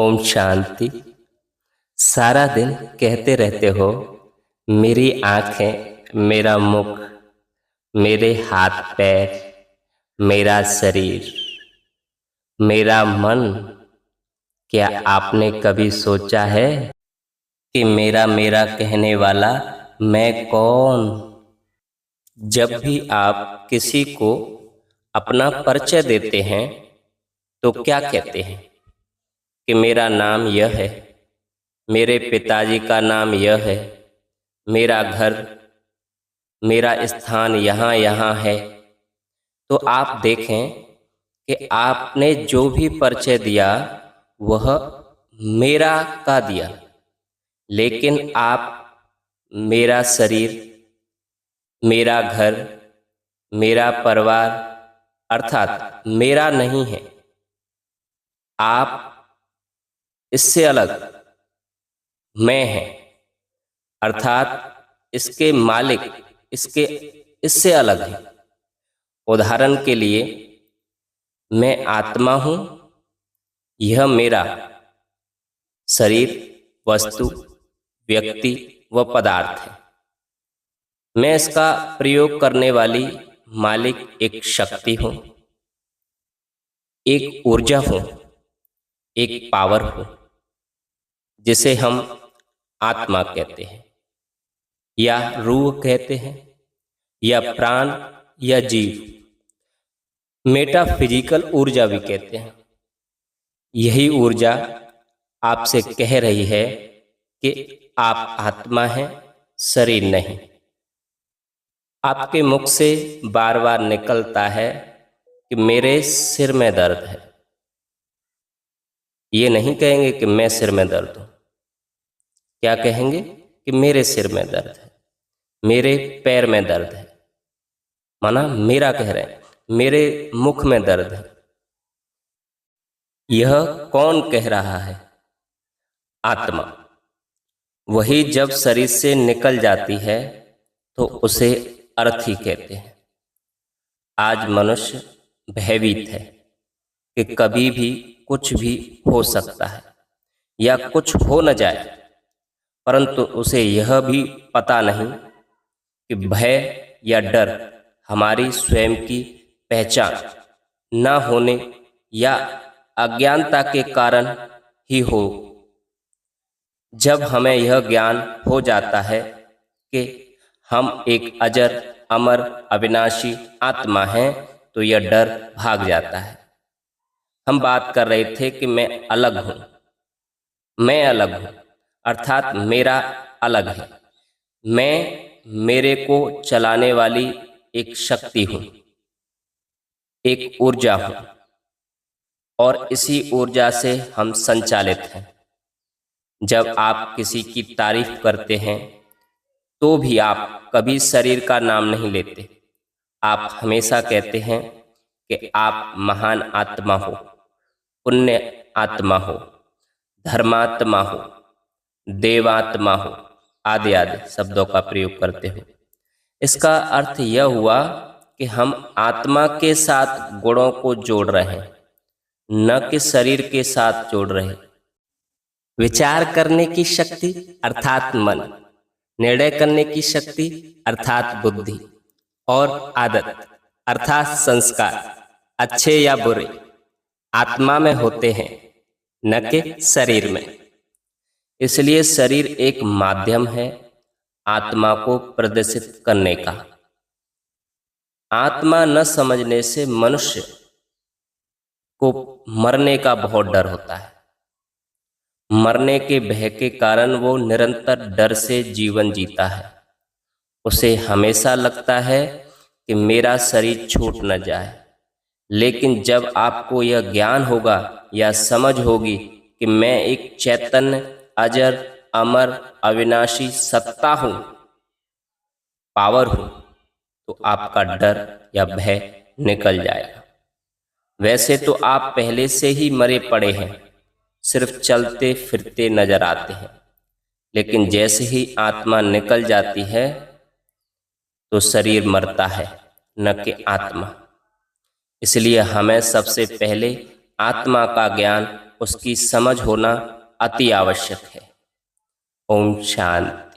ओम शांति। सारा दिन कहते रहते हो मेरी आंखें, मेरा मुख, मेरे हाथ पैर, मेरा शरीर, मेरा मन। क्या आपने कभी सोचा है कि मेरा मेरा कहने वाला मैं कौन? जब भी आप किसी को अपना परिचय देते हैं तो क्या कहते हैं कि मेरा नाम यह है, मेरे पिताजी का नाम यह है, मेरा घर, मेरा स्थान यहाँ यहाँ है। तो आप देखें कि आपने जो भी परिचय दिया वह मेरा का दिया, लेकिन आप मेरा शरीर, मेरा घर, मेरा परिवार अर्थात मेरा नहीं है। आप इससे अलग मैं है, अर्थात इसके मालिक, इससे अलग है। उदाहरण के लिए मैं आत्मा हूँ, यह मेरा शरीर, वस्तु, व्यक्ति व पदार्थ है। मैं इसका प्रयोग करने वाली मालिक एक शक्ति हूँ, एक ऊर्जा हूँ, एक पावर हूँ, जिसे हम आत्मा कहते हैं या रूह कहते हैं या प्राण या जीव, मेटाफिजिकल ऊर्जा भी कहते हैं। यही ऊर्जा आपसे कह रही है कि आप आत्मा हैं, शरीर नहीं। आपके मुख से बार बार निकलता है कि मेरे सिर में दर्द है। ये नहीं कहेंगे कि मैं सिर में दर्द हूँ, क्या कहेंगे कि मेरे सिर में दर्द है, मेरे पैर में दर्द है। माना मेरा कह रहे हैं, मेरे मुख में दर्द है। यह कौन कह रहा है? आत्मा। वही जब शरीर से निकल जाती है तो उसे अर्थी कहते हैं। आज मनुष्य भयभीत है कि कभी भी कुछ भी हो सकता है या कुछ हो न जाए, परंतु उसे यह भी पता नहीं कि भय या डर हमारी स्वयं की पहचान न होने या अज्ञानता के कारण ही हो। जब हमें यह ज्ञान हो जाता है कि हम एक अजर, अमर, अविनाशी आत्मा हैं, तो यह डर भाग जाता है। हम बात कर रहे थे कि मैं अलग हूँ, मैं अलग हूँ, अर्थात मेरा अलग है। मैं मेरे को चलाने वाली एक शक्ति हूँ, एक ऊर्जा हूँ, और इसी ऊर्जा से हम संचालित हैं। जब आप किसी की तारीफ करते हैं तो भी आप कभी शरीर का नाम नहीं लेते। आप हमेशा कहते हैं कि आप महान आत्मा हो, पुण्य आत्मा हो, धर्मात्मा हो, देवात्मा हो, आदि आदि शब्दों का प्रयोग करते हो। इसका अर्थ यह हुआ कि हम आत्मा के साथ गुणों को जोड़ रहे हैं, न कि शरीर के साथ जोड़ रहे हैं। विचार करने की शक्ति अर्थात मन, निर्णय करने की शक्ति अर्थात बुद्धि, और आदत अर्थात संस्कार, अच्छे या बुरे, आत्मा में होते हैं, न कि शरीर में। इसलिए शरीर एक माध्यम है आत्मा को प्रदर्शित करने का। आत्मा न समझने से मनुष्य को मरने का बहुत डर होता है। मरने के भय के कारण वो निरंतर डर से जीवन जीता है। उसे हमेशा लगता है कि मेरा शरीर छूट न जाए। लेकिन जब आपको यह ज्ञान होगा या समझ होगी कि मैं एक चैतन्य, अजर, अमर, अविनाशी सत्ता हूँ, पावर हूँ, तो आपका डर या भय निकल जाएगा। वैसे तो आप पहले से ही मरे पड़े हैं, सिर्फ चलते फिरते नजर आते हैं। लेकिन जैसे ही आत्मा निकल जाती है तो शरीर मरता है, न कि आत्मा। इसलिए हमें सबसे पहले आत्मा का ज्ञान उसकी समझ होना अति आवश्यक है। ओम शांति।